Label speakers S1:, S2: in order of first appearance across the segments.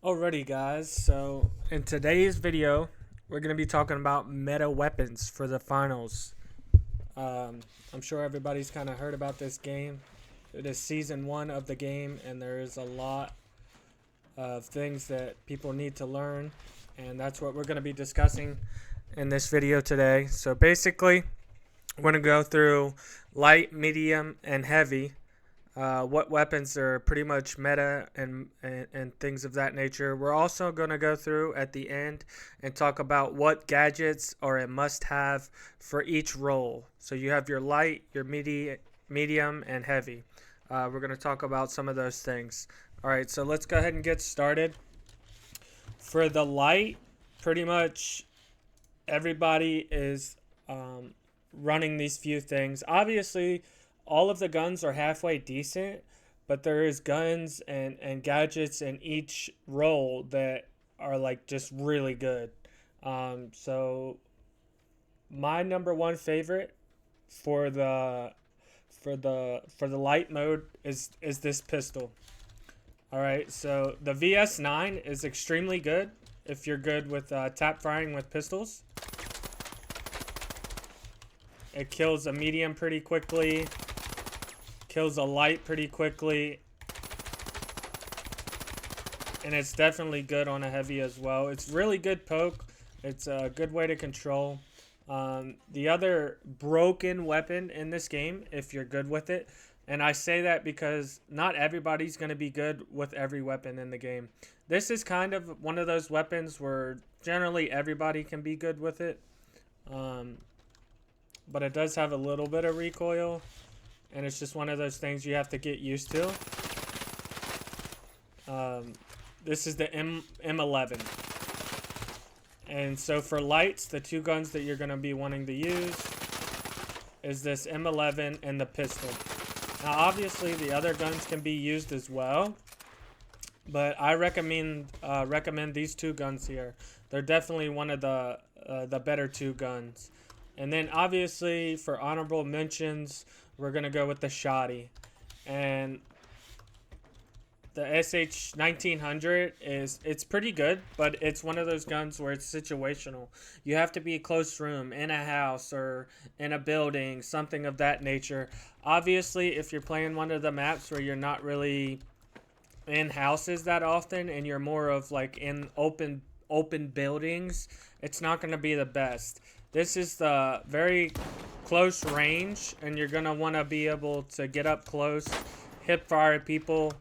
S1: Alrighty guys, so in today's video we're going to be talking about meta weapons for the finals. I'm sure everybody's kind of heard about this game. It is season 1 of the game and there is a lot of things that people need to learn, and that's what we're going to be discussing in this video today. So basically we're going to go through light, medium, and heavy, what weapons are pretty much meta and things of that nature. We're also going to go through at the end and talk about what gadgets are a must have for each role. So you have your light, your medium, and heavy. We're going to talk about some of those things. All right, so let's go ahead and get started. For the light, pretty much everybody is running these few things. Obviously, all of the guns are halfway decent, but there is guns and gadgets in each role that are like just really good. So my number one favorite for the light mode is this pistol. All right, so the VS9 is extremely good if you're good with tap firing with pistols. It kills a medium pretty quickly, kills a light pretty quickly, and it's definitely good on a heavy as well. It's really good poke. It's a good way to control. The other broken weapon in this game, if you're good with it, and I say that because not everybody's going to be good with every weapon in the game. This is kind of one of those weapons where generally everybody can be good with it. Um, but it does have a little bit of recoil, and it's just one of those things you have to get used to. This is the M11. And so for lights, the two guns that you're going to be wanting to use is this M11 and the pistol. Now obviously the other guns can be used as well, but I recommend these two guns here. They're definitely one of the better two guns. And then obviously for honorable mentions, we're going to go with the Shoddy. And the SH1900 it's pretty good, but it's one of those guns where it's situational. You have to be close room, in a house or in a building, something of that nature. Obviously, if you're playing one of the maps where you're not really in houses that often and you're more of like in open buildings, it's not going to be the best. This is the very close range, and you're going to want to be able to get up close, hip fire people,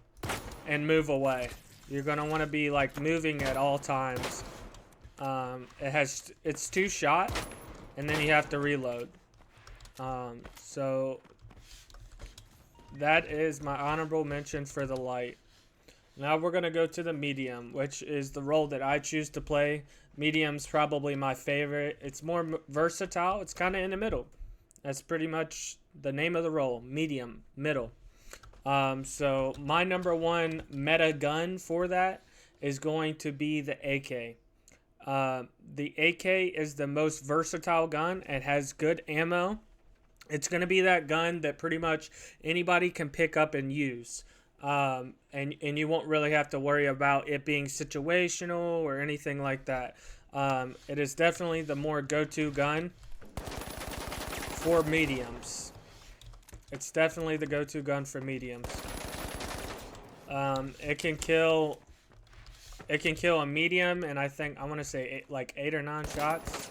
S1: and move away. You're gonna want to be like moving at all times. It's two shot, and then you have to reload. So that is my honorable mention for the light. Now we're gonna go to the medium, which is the role that I choose to play. Medium's probably my favorite. It's more versatile. It's kind of in the middle. That's pretty much the name of the role. Medium, middle. So my number one meta gun for that is going to be the AK. The AK is the most versatile gun. It has good ammo. It's going to be that gun that pretty much anybody can pick up and use. And you won't really have to worry about it being situational or anything like that. It is definitely the more go-to gun for mediums. It's definitely the go-to gun for mediums. It can kill a medium, and I want to say like 8 or 9 shots.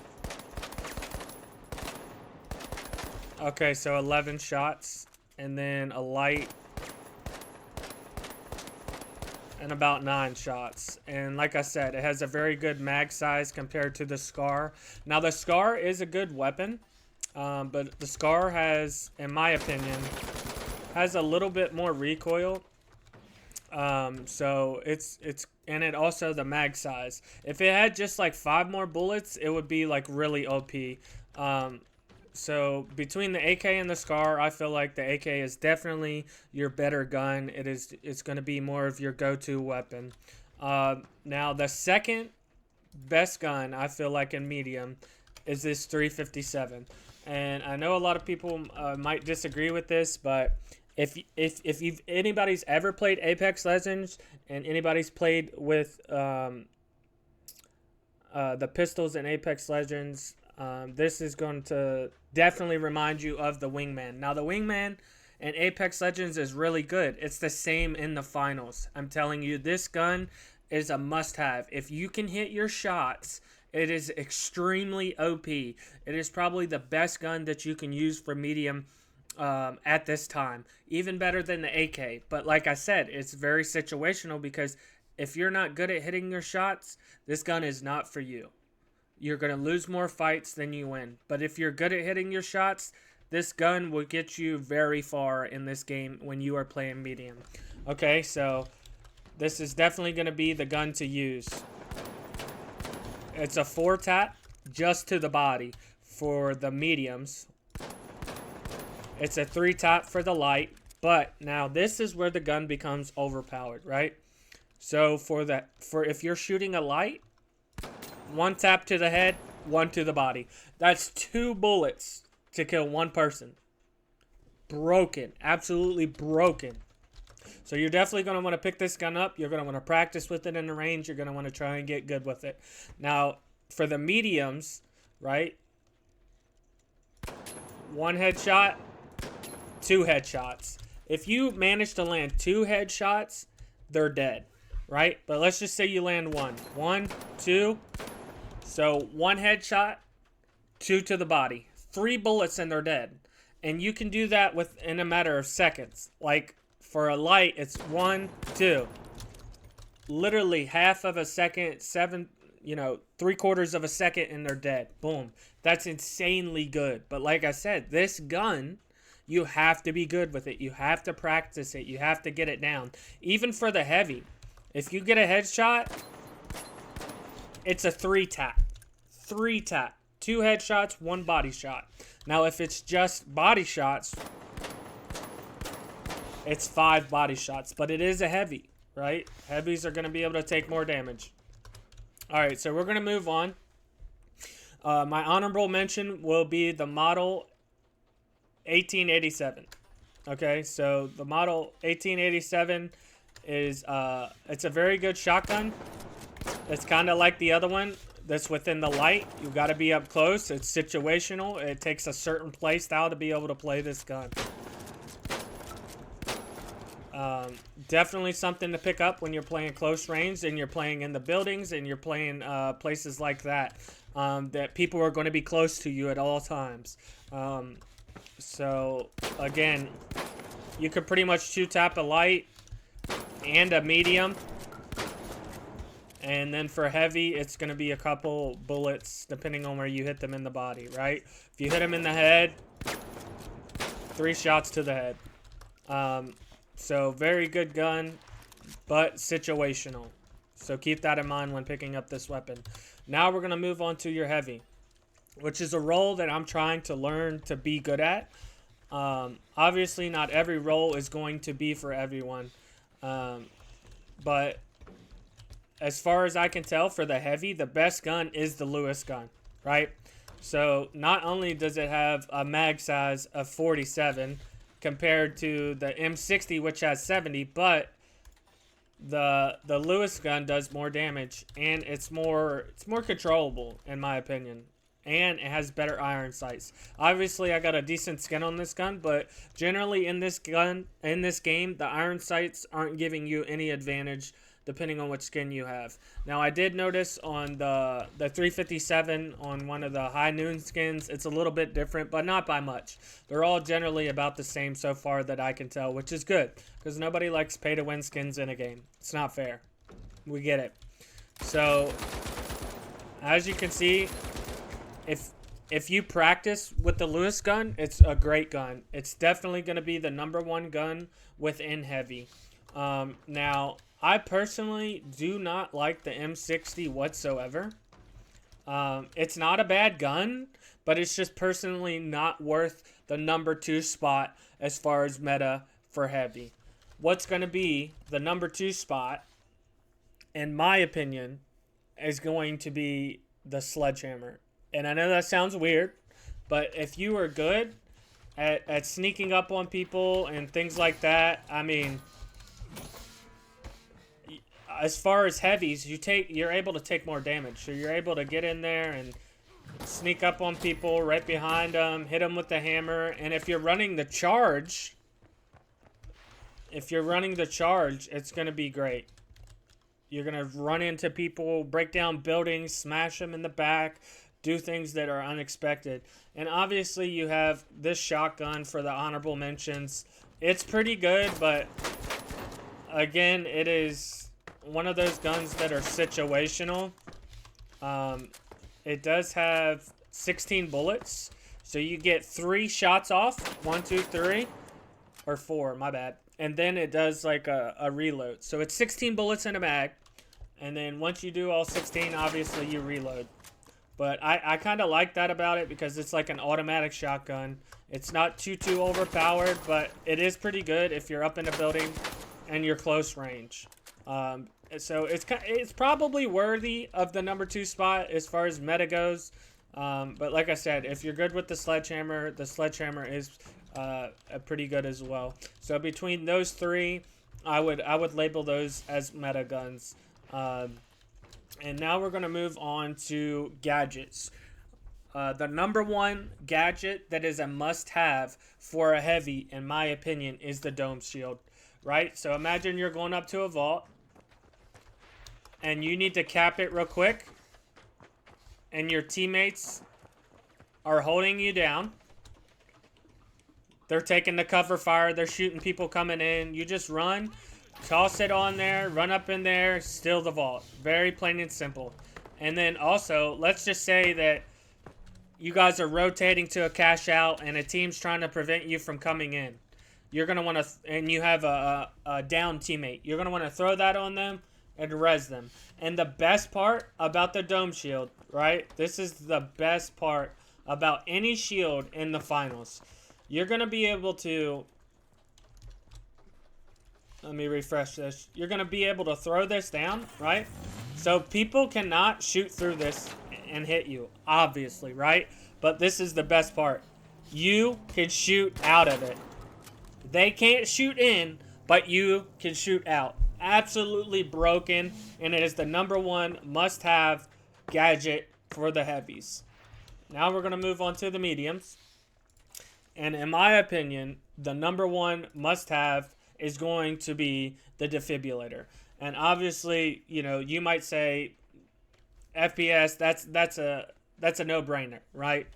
S1: Okay, so 11 shots, and then a light, and about 9 shots. And like I said, it has a very good mag size compared to the Scar. Now the Scar is a good weapon. But the Scar has, in my opinion, has a little bit more recoil. So it's and it also the mag size. If it had just like 5 more bullets, it would be like really OP. So between the AK and the Scar, I feel like the AK is definitely your better gun. It's going to be more of your go-to weapon. Now the second best gun I feel like in medium is this 357. And I know a lot of people might disagree with this, but If you've anybody's ever played Apex Legends and anybody's played with the pistols in Apex Legends, this is going to definitely remind you of the Wingman. Now, the Wingman in Apex Legends is really good. It's the same in the finals. I'm telling you, this gun is a must-have. If you can hit your shots, it is extremely OP. It is probably the best gun that you can use for medium at this time. Even better than the AK. But like I said, it's very situational because if you're not good at hitting your shots, this gun is not for you. You're going to lose more fights than you win. But if you're good at hitting your shots, this gun will get you very far in this game when you are playing medium. Okay, so this is definitely going to be the gun to use. It's a 4-tap just to the body for the mediums. It's a 3-tap for the light. But now this is where the gun becomes overpowered, right? So for if you're shooting a light, 1 tap to the head, 1 to the body. That's 2 bullets to kill 1 person. Broken. Absolutely broken. So you're definitely going to want to pick this gun up. You're going to want to practice with it in the range. You're going to want to try and get good with it. Now, for the mediums, right? 1 headshot, 2 headshots. If you manage to land 2 headshots, they're dead, right? But let's just say you land 1. 1, 2. So 1 headshot, 2 to the body. 3 bullets and they're dead. And you can do that within a matter of seconds. Like for a light, it's 1, 2. Literally half of a second, 3/4 of a second and they're dead. Boom. That's insanely good. But like I said, this gun, you have to be good with it. You have to practice it. You have to get it down. Even for the heavy. If you get a headshot, it's a 3-tap. 3-tap. 2 headshots, 1 body shot. Now, if it's just body shots, it's 5 body shots. But it is a heavy, right? Heavies are going to be able to take more damage. All right, so we're going to move on. My honorable mention will be the model 1887. Okay, so the model 1887 is it's a very good shotgun. It's kind of like the other one that's within the light. You got to be up close. It's situational. It takes a certain play style to be able to play this gun. Definitely something to pick up when you're playing close range and you're playing in the buildings and you're playing places like that. That people are going to be close to you at all times. So, again, you could pretty much 2-tap a light and a medium. And then for heavy, it's going to be a couple bullets depending on where you hit them in the body, right? If you hit them in the head, 3 shots to the head. So, very good gun, but situational. So, keep that in mind when picking up this weapon. Now, we're going to move on to your heavy, which is a role that I'm trying to learn to be good at. Obviously, not every role is going to be for everyone. But as far as I can tell, for the heavy, the best gun is the Lewis gun, right? So, not only does it have a mag size of 47 compared to the M60, which has 70, but the Lewis gun does more damage, and it's more controllable, in my opinion. And it has better iron sights. Obviously, I got a decent skin on this gun, but generally in this game, the iron sights aren't giving you any advantage depending on what skin you have. Now, I did notice on the 357 on one of the high noon skins, it's a little bit different, but not by much. They're all generally about the same so far that I can tell, which is good, because nobody likes pay-to-win skins in a game. It's not fair. We get it. So, as you can see, if you practice with the Lewis gun, it's a great gun. It's definitely going to be the #1 gun within heavy. Now, I personally do not like the M60 whatsoever. It's not a bad gun, but it's just personally not worth the #2 spot as far as meta for heavy. What's going to be the #2 spot, in my opinion, is going to be the Sledgehammer. And I know that sounds weird, but if you are good at sneaking up on people and things like that. I mean, as far as heavies, you're able to take more damage. So you're able to get in there and sneak up on people right behind them, hit them with the hammer, and if you're running the charge, it's going to be great. You're going to run into people, break down buildings, smash them in the back, do things that are unexpected. And obviously you have this shotgun for the honorable mentions. It's pretty good, but again, it is one of those guns that are situational. It does have 16 bullets, so you get 3 shots off. 1, 2, 3, or 4, my bad. And then it does like a reload. So it's 16 bullets in a mag, and then once you do all 16, obviously you reload. But I kind of like that about it because it's like an automatic shotgun. It's not too overpowered, but it is pretty good if you're up in a building and you're close range. So it's probably worthy of the number 2 spot as far as meta goes. But like I said, if you're good with the sledgehammer is pretty good as well. So between those 3, I would label those as meta guns. And now we're going to move on to gadgets. The number 1 gadget that is a must-have for a heavy, in my opinion, is the dome shield. Right? So imagine you're going up to a vault, and you need to cap it real quick, and your teammates are holding you down. They're taking the cover fire. They're shooting people coming in. You just run. Toss it on there, run up in there, steal the vault. Very plain and simple. And then also, let's just say that you guys are rotating to a cash out and a team's trying to prevent you from coming in. You're going to want to, and you have a down teammate. You're going to want to throw that on them and res them. And the best part about the dome shield, right? This is the best part about any shield in the finals. You're going to be able to... Let me refresh this. You're going to be able to throw this down, right? So people cannot shoot through this and hit you, obviously, right? But this is the best part. You can shoot out of it. They can't shoot in, but you can shoot out. Absolutely broken, and it is the number 1 must-have gadget for the heavies. Now we're going to move on to the mediums. And in my opinion, the number 1 must-have is going to be the defibrillator. And obviously, you know, you might say FPS, that's a no-brainer, right?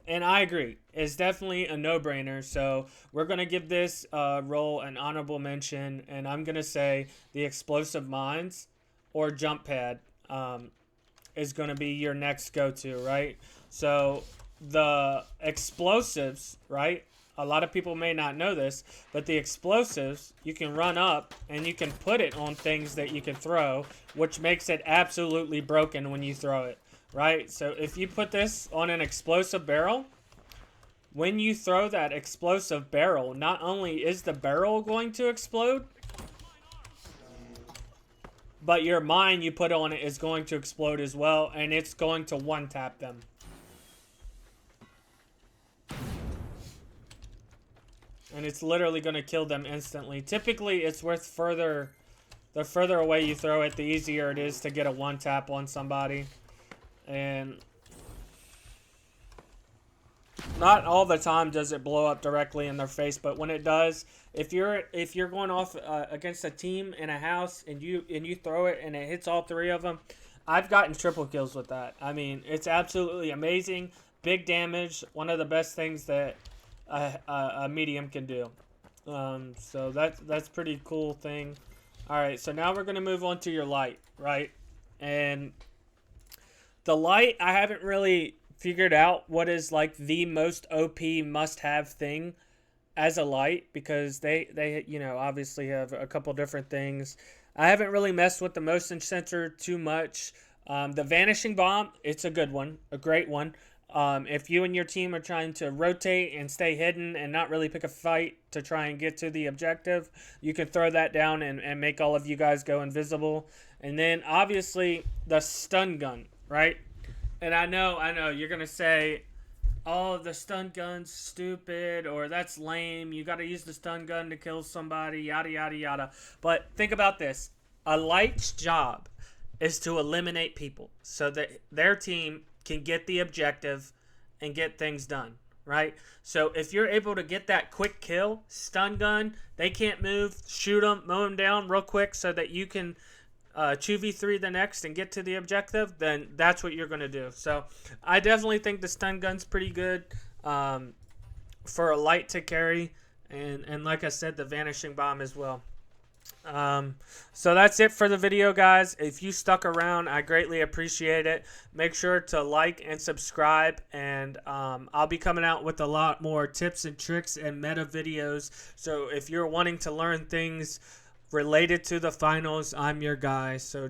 S1: And I agree. It's definitely a no-brainer. So we're going to give this role an honorable mention, and I'm going to say the explosive mines or jump pad is going to be your next go-to, right? So the explosives, right? A lot of people may not know this, but the explosives, you can run up and you can put it on things that you can throw, which makes it absolutely broken when you throw it, right? So if you put this on an explosive barrel, when you throw that explosive barrel, not only is the barrel going to explode, but your mine you put on it is going to explode as well, and it's going to one-tap them. And it's literally going to kill them instantly. Typically, it's worth the further away you throw it, the easier it is to get a one-tap on somebody. And not all the time does it blow up directly in their face, but when it does, if you're going off against a team in a house and you throw it and it hits all 3 of them, I've gotten triple kills with that. I mean, it's absolutely amazing. Big damage. One of the best things that a medium can do. So that's pretty cool thing. All right, so now we're gonna move on to your light, right? And the light, I haven't really figured out what is like the most OP must-have thing as a light, because they you know obviously have a couple different things. I haven't really messed with the motion sensor too much. The vanishing bomb, it's a good one, a great one. If you and your team are trying to rotate and stay hidden and not really pick a fight to try and get to the objective, you can throw that down and make all of you guys go invisible. And then obviously the stun gun, right? And I know you're going to say oh, the stun gun's stupid, or that's lame. You got to use the stun gun to kill somebody, yada, yada, yada. But think about this. A light's job is to eliminate people so that their team can get the objective and get things done, right? So if you're able to get that quick kill, stun gun, they can't move, shoot them, mow them down real quick so that you can 2v3 the next and get to the objective, then that's what you're going to do. So I definitely think the stun gun's pretty good for a light to carry, and like I said, the vanishing bomb as well. So that's it for the video, guys. If you stuck around, I greatly appreciate it. Make sure to like and subscribe, and I'll be coming out with a lot more tips and tricks and meta videos. So if you're wanting to learn things related to the finals, I'm your guy. So